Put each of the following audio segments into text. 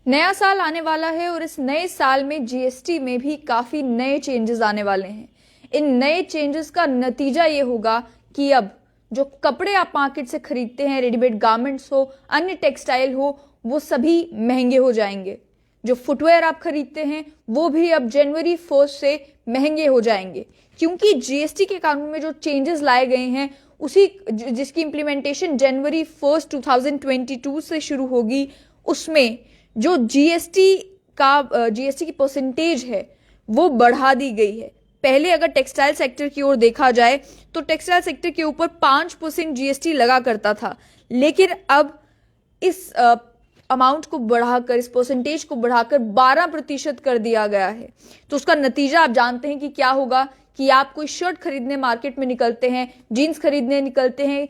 नया साल आने वाला है और इस नए साल में जीएसटी में भी काफी नए चेंजेस आने वाले हैं। इन नए चेंजेस का नतीजा ये होगा कि अब जो कपड़े आप मार्केट से खरीदते हैं, रेडीमेड गारमेंट्स हो, अन्य टेक्सटाइल हो, वो सभी महंगे हो जाएंगे। जो फुटवेयर आप खरीदते हैं वो भी अब जनवरी 1 से महंगे हो जाएंगे, क्योंकि जीएसटी के कानून में जो चेंजेस लाए गए हैं उसी जिसकी इम्प्लीमेंटेशन जनवरी 1 2022 से शुरू होगी, उसमें जो जीएसटी की परसेंटेज है वो बढ़ा दी गई है। पहले अगर टेक्सटाइल सेक्टर की ओर देखा जाए तो टेक्सटाइल सेक्टर के ऊपर 5% जीएसटी लगा करता था, लेकिन अब इस अमाउंट को बढ़ाकर, इस परसेंटेज को बढ़ाकर 12% कर दिया गया है। तो उसका नतीजा आप जानते हैं कि क्या होगा कि आप कोई शर्ट खरीदने मार्केट में निकलते हैं, जीन्स खरीदने निकलते हैं,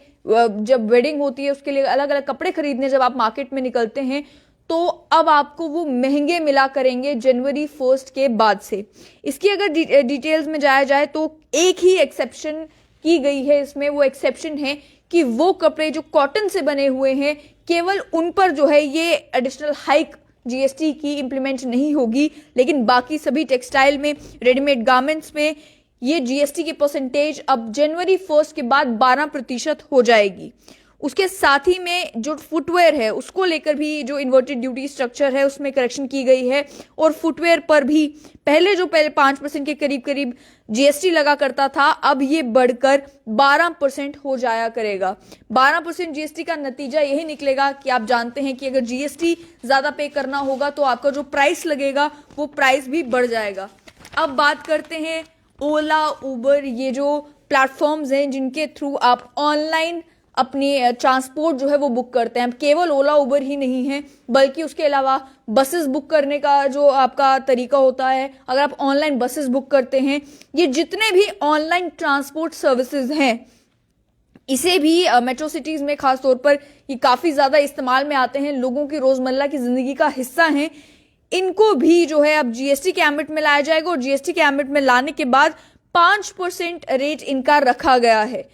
जब वेडिंग होती है उसके लिए अलग अलग कपड़े खरीदने जब आप मार्केट में निकलते हैं, तो अब आपको वो महंगे मिला करेंगे जनवरी 1 के बाद से। इसकी अगर डिटेल्स में जाया जाए तो एक ही एक्सेप्शन की गई है इसमें। वो एक्सेप्शन है कि वो कपड़े जो कॉटन से बने हुए हैं, केवल उन पर जो है ये एडिशनल हाइक जीएसटी की इंप्लीमेंट नहीं होगी, लेकिन बाकी सभी टेक्सटाइल में, रेडीमेड गारमेंट्स में ये जीएसटी की परसेंटेज अब जनवरी 1 के बाद 12% हो जाएगी। उसके साथ ही में जो फुटवेयर है उसको लेकर भी जो इन्वर्टेड ड्यूटी स्ट्रक्चर है उसमें करेक्शन की गई है, और फुटवेयर पर भी पहले 5% के करीब करीब जीएसटी लगा करता था, अब ये बढ़कर 12% हो जाया करेगा। 12% जीएसटी का नतीजा यही निकलेगा कि आप जानते हैं कि अगर जीएसटी ज्यादा पे करना होगा तो आपका जो प्राइस लगेगा वो प्राइस भी बढ़ जाएगा। अब बात करते हैं ओला, उबर, ये जो प्लेटफॉर्म्स हैं जिनके थ्रू आप ऑनलाइन अपनी ट्रांसपोर्ट जो है वो बुक करते हैं। केवल ओला उबर ही नहीं है, बल्कि उसके अलावा बसेस बुक करने का जो आपका तरीका होता है, अगर आप ऑनलाइन बसेस बुक करते हैं, ये जितने भी ऑनलाइन ट्रांसपोर्ट सर्विसेज हैं, इसे भी मेट्रो सिटीज में खास तौर पर ये काफी ज्यादा इस्तेमाल में आते हैं, लोगों की रोजमर्रा की जिंदगी का हिस्सा हैं। इनको भी जो है अब जीएसटी के एम्बिट में लाया जाएगा, और जीएसटी के एम्बिट में लाने के बाद 5% रेट इनका रखा गया है।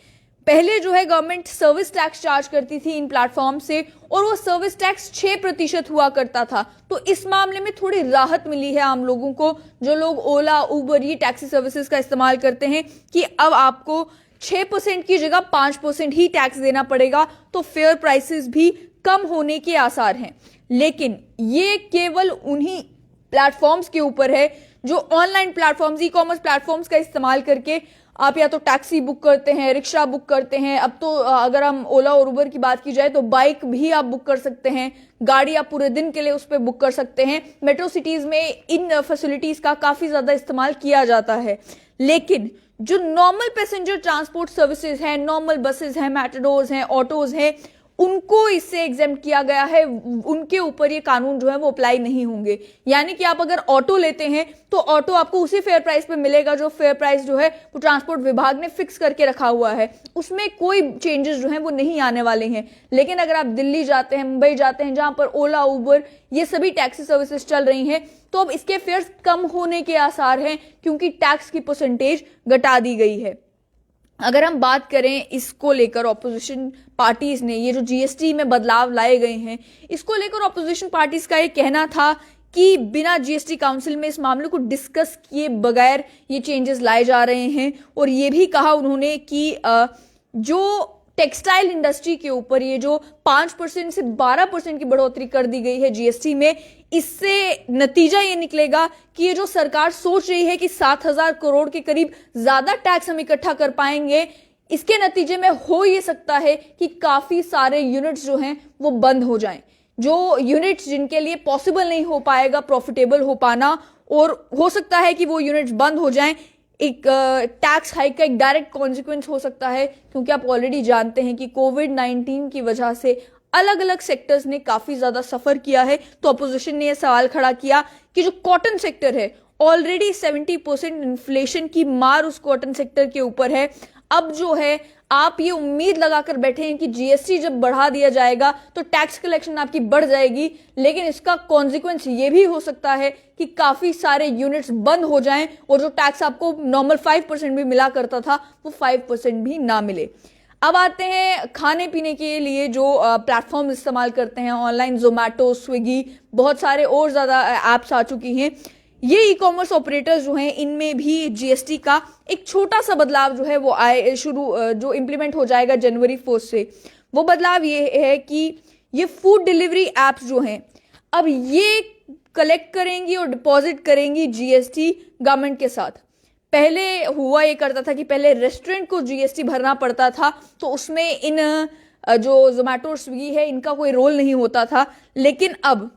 पहले जो है गवर्नमेंट सर्विस टैक्स चार्ज करती थी इन प्लेटफॉर्म से, और वो सर्विस टैक्स 6% हुआ करता था। तो इस मामले में थोड़ी राहत मिली है आम लोगों को, जो लोग ओला, उबर, ये टैक्सी सर्विसेज का इस्तेमाल करते हैं, कि अब आपको 6% की जगह 5% ही टैक्स देना पड़ेगा, तो फेयर प्राइसेस भी कम होने के आसार हैं। लेकिन ये केवल उन्हीं प्लेटफॉर्म्स के ऊपर है जो online platforms, e commerce platforms का इस्तेमाल करके आप या तो टैक्सी बुक करते हैं, रिक्शा बुक करते हैं। अब तो अगर हम ओला और उबर की बात की जाए तो बाइक भी आप बुक कर सकते हैं, गाड़ी आप पूरे दिन के लिए उस पर बुक कर सकते हैं। मेट्रो सिटीज में इन फैसिलिटीज का काफी ज्यादा इस्तेमाल किया जाता है। लेकिन जो नॉर्मल पैसेंजर ट्रांसपोर्ट सर्विसेज हैं, नॉर्मल बसेज हैं, मैटाडोर्स हैं, ऑटोज हैं, उनको इससे एग्जेम्प्ट किया गया है। उनके ऊपर ये कानून जो है वो अप्लाई नहीं होंगे। यानी कि आप अगर ऑटो लेते हैं तो ऑटो आपको उसी फेयर प्राइस पे मिलेगा जो फेयर प्राइस जो है वो ट्रांसपोर्ट विभाग ने फिक्स करके रखा हुआ है, उसमें कोई चेंजेस जो हैं वो नहीं आने वाले हैं। लेकिन अगर आप दिल्ली जाते हैं, मुंबई जाते हैं, जहां पर ओला, उबर, ये सभी टैक्सी सर्विसेज चल रही हैं, तो अब इसके फेयर्स कम होने के आसार हैं, क्योंकि टैक्स की परसेंटेज घटा दी गई है। अगर हम बात करें इसको लेकर, ऑपोजिशन पार्टीज ने ये जो जीएसटी में बदलाव लाए गए हैं, इसको लेकर ऑपोजिशन पार्टीज का ये कहना था कि बिना जीएसटी काउंसिल में इस मामले को डिस्कस किए बगैर ये चेंजेस लाए जा रहे हैं। और ये भी कहा उन्होंने कि जो टेक्सटाइल इंडस्ट्री के ऊपर ये जो 5% से 12% की बढ़ोतरी कर दी गई है जीएसटी में, इससे नतीजा ये निकलेगा कि ये जो सरकार सोच रही है कि 7,000 करोड़ के करीब ज्यादा टैक्स हम इकट्ठा कर पाएंगे, इसके नतीजे में हो ये सकता है कि काफी सारे यूनिट्स जो हैं वो बंद हो जाएं। जो यूनिट्स जिनके लिए पॉसिबल नहीं हो पाएगा प्रॉफिटेबल हो पाना, और हो सकता है कि वो यूनिट्स बंद हो जाएं, एक टैक्स हाइक का एक डायरेक्ट कॉन्सिक्वेंस हो सकता है। क्योंकि आप ऑलरेडी जानते हैं कि कोविड-19 की वजह से अलग अलग सेक्टर्स ने काफी ज्यादा सफर किया है। तो अपोजिशन ने यह सवाल खड़ा किया कि जो कॉटन सेक्टर है, ऑलरेडी 70% इन्फ्लेशन की मार उस कॉटन सेक्टर के ऊपर है। अब जो है आप ये उम्मीद लगाकर बैठे हैं कि जीएसटी जब बढ़ा दिया जाएगा तो टैक्स कलेक्शन आपकी बढ़ जाएगी, लेकिन इसका कॉन्सिक्वेंस ये भी हो सकता है कि काफी सारे यूनिट्स बंद हो जाएं, और जो टैक्स आपको नॉर्मल 5% भी मिला करता था वो 5% भी ना मिले। अब आते हैं खाने पीने के लिए जो प्लेटफॉर्म इस्तेमाल करते हैं ऑनलाइन, जोमेटो, स्विगी, बहुत सारे और ज़्यादा ऐप्स आ चुकी हैं। ये ई कॉमर्स ऑपरेटर्स जो हैं इनमें भी जीएसटी का एक छोटा सा बदलाव जो है वो जो इम्प्लीमेंट हो जाएगा जनवरी 1 से। वो बदलाव ये है कि ये फूड डिलीवरी एप्स जो हैं अब ये कलेक्ट करेंगी और डिपॉजिट करेंगी जीएसटी गवर्नमेंट के साथ। पहले हुआ ये करता था कि पहले रेस्टोरेंट को जीएसटी भरना पड़ता था, तो उसमें इन जो जोमेटो और स्विगी है इनका कोई रोल नहीं होता था। लेकिन अब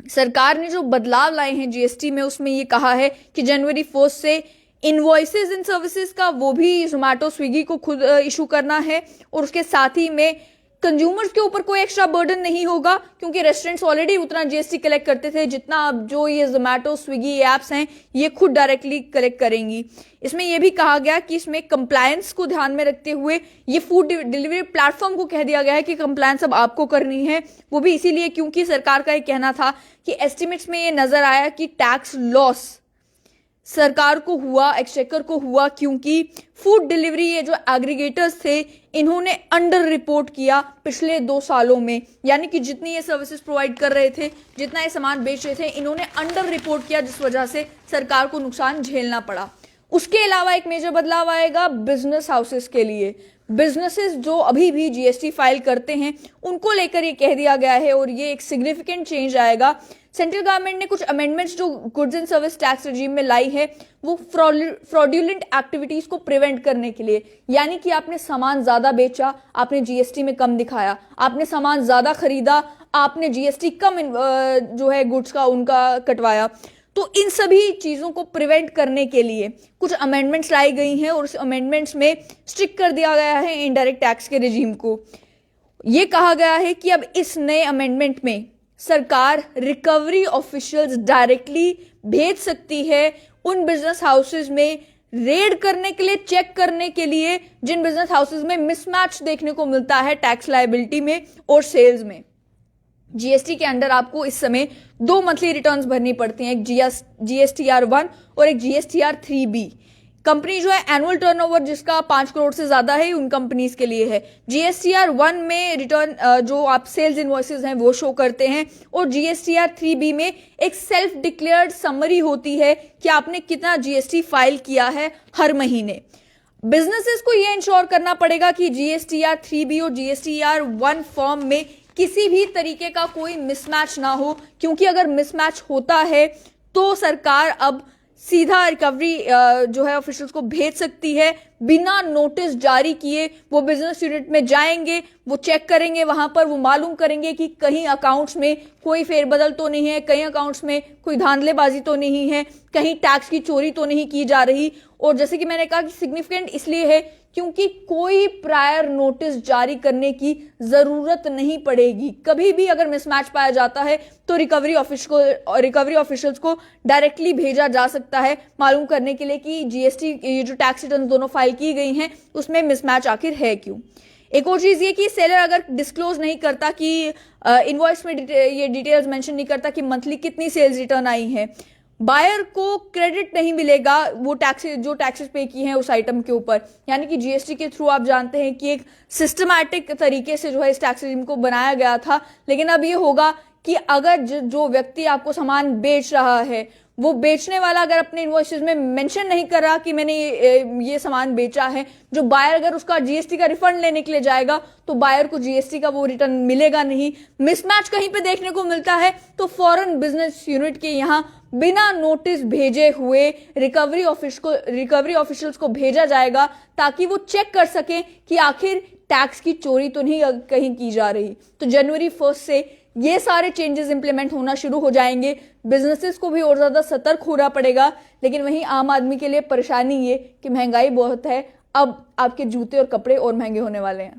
सरकार ने जो बदलाव लाए हैं जीएसटी में उसमें ये कहा है कि जनवरी 1 से इनवॉइसेस इन सर्विसेज का वो भी जोमेटो स्विगी को खुद इशू करना है, और उसके साथ ही में कंज्यूमर्स के ऊपर कोई एक्स्ट्रा बर्डन नहीं होगा, क्योंकि रेस्टोरेंट्स ऑलरेडी उतना जीएसटी कलेक्ट करते थे जितना अब जो ये जोमेटो स्विगी ऐप्स हैं ये खुद डायरेक्टली कलेक्ट करेंगी। इसमें यह भी कहा गया कि इसमें कंप्लायंस को ध्यान में रखते हुए ये फूड डिलीवरी प्लेटफॉर्म को कह दिया गया है कि कंप्लायंस अब आपको करनी है। वो भी इसीलिए क्योंकि सरकार का ये कहना था कि एस्टिमेट्स में ये नजर आया कि टैक्स लॉस सरकार को हुआ, एक्सचेकर को हुआ, क्योंकि फूड डिलीवरी ये जो एग्रीगेटर्स थे इन्होंने अंडर रिपोर्ट किया पिछले 2 सालों में। यानी कि जितनी ये सर्विसेज प्रोवाइड कर रहे थे, जितना ये सामान बेच रहे थे, इन्होंने अंडर रिपोर्ट किया, जिस वजह से सरकार को नुकसान झेलना पड़ा। उसके अलावा एक मेजर बदलाव आएगा बिजनेस हाउसेस के लिए। बिजनेसेस जो अभी भी जीएसटी फाइल करते हैं उनको लेकर ये कह दिया गया है, और ये एक सिग्निफिकेंट चेंज आएगा। सेंट्रल गवर्नमेंट ने कुछ अमेंडमेंट्स जो गुड्स एंड सर्विस टैक्स रजीम में लाई है वो फ्रॉड्यूलेंट एक्टिविटीज को प्रिवेंट करने के लिए। यानी कि आपने सामान ज्यादा बेचा, आपने जीएसटी में कम दिखाया, आपने सामान ज्यादा खरीदा, आपने जीएसटी कम जो है गुड्स का उनका कटवाया, तो इन सभी चीजों को प्रिवेंट करने के लिए कुछ अमेंडमेंट्स लाई गई हैं, और उस अमेंडमेंट्स में स्ट्रिक्ट कर दिया गया है इनडायरेक्ट टैक्स के रजीम को। यह कहा गया है कि अब इस नए अमेंडमेंट में सरकार रिकवरी ऑफिशियल्स डायरेक्टली भेज सकती है उन बिजनेस हाउसेज में रेड करने के लिए, चेक करने के लिए, जिन बिजनेस हाउसेज में मिसमैच देखने को मिलता है टैक्स लायबिलिटी में और सेल्स में। जीएसटी के अंडर आपको इस समय 2 मंथली रिटर्न्स भरनी पड़ती हैं, एक जीएसटीआर 1 और एक जीएसटीआर 3B। कंपनी जो है एनुअल टर्नओवर जिसका 5 करोड़ से ज्यादा है उन कंपनीज के लिए है। जीएसटीआर 1 में रिटर्न जो आप सेल्स इनवॉइसेस हैं वो शो करते हैं, और जीएसटीआर 3B में एक सेल्फ डिक्लेयर्ड समरी होती है कि आपने कितना जीएसटी फाइल किया है हर महीने। बिजनेसेस को यह इंश्योर करना पड़ेगा कि जीएसटीआर 3B और जीएसटीआर 1 फॉर्म में किसी भी तरीके का कोई मिसमैच ना हो, क्योंकि अगर मिसमैच होता है तो सरकार अब सीधा रिकवरी जो है ऑफिशियल्स को भेज सकती है बिना नोटिस जारी किए। वो बिजनेस यूनिट में जाएंगे, वो चेक करेंगे, वहां पर वो मालूम करेंगे कि कहीं अकाउंट्स में कोई फेरबदल तो नहीं है, कहीं अकाउंट्स में कोई धांधलेबाजी तो नहीं है, कहीं टैक्स की चोरी तो नहीं की जा रही। और जैसे कि मैंने कहा कि सिग्निफिकेंट इसलिए है क्योंकि कोई प्रायर नोटिस जारी करने की जरूरत नहीं पड़ेगी। कभी भी अगर मिसमैच पाया जाता है तो रिकवरी ऑफिशियल्स को डायरेक्टली भेजा जा सकता है मालूम करने के लिए कि जीएसटी ये जो टैक्स रिटर्न दोनों फाइल की गई हैं उसमें मिसमैच आखिर है क्यों। एक और चीज ये कि सेलर अगर डिस्क्लोज नहीं करता कि इनवॉइस में ये डिटेल्स मेंशन नहीं करता कि मंथली कितनी सेल्स रिटर्न आई हैं, बायर को क्रेडिट नहीं मिलेगा वो जो टैक्सेस पे की हैं उस आइटम के ऊपर। यानी कि जीएसटी के थ्रू आप जानते हैं कि एक सिस्टमैटिक तरीके से जो है इस टैक्स रिजीम को बनाया गया था, लेकिन अब ये होगा कि अगर जो व्यक्ति आपको सामान बेच रहा है वो बेचने वाला अगर अपने इनवॉइसेस में मेंशन नहीं कर रहा कि मैंने ये सामान बेचा है, जो बायर अगर उसका जीएसटी का रिफंड लेने के लिए जाएगा तो बायर को जीएसटी का वो रिटर्न मिलेगा नहीं। मिसमैच कहीं पे देखने को मिलता है तो फॉरेन बिजनेस यूनिट के यहाँ बिना नोटिस भेजे हुए रिकवरी ऑफिशियल्स को भेजा जाएगा ताकि वो चेक कर सके कि आखिर टैक्स की चोरी तो नहीं कहीं की जा रही। तो जनवरी 1 से ये सारे चेंजेस इंप्लीमेंट होना शुरू हो जाएंगे। बिजनेसेस को भी और ज्यादा सतर्क होना पड़ेगा, लेकिन वहीं आम आदमी के लिए परेशानी ये कि महंगाई बहुत है, अब आपके जूते और कपड़े और महंगे होने वाले हैं।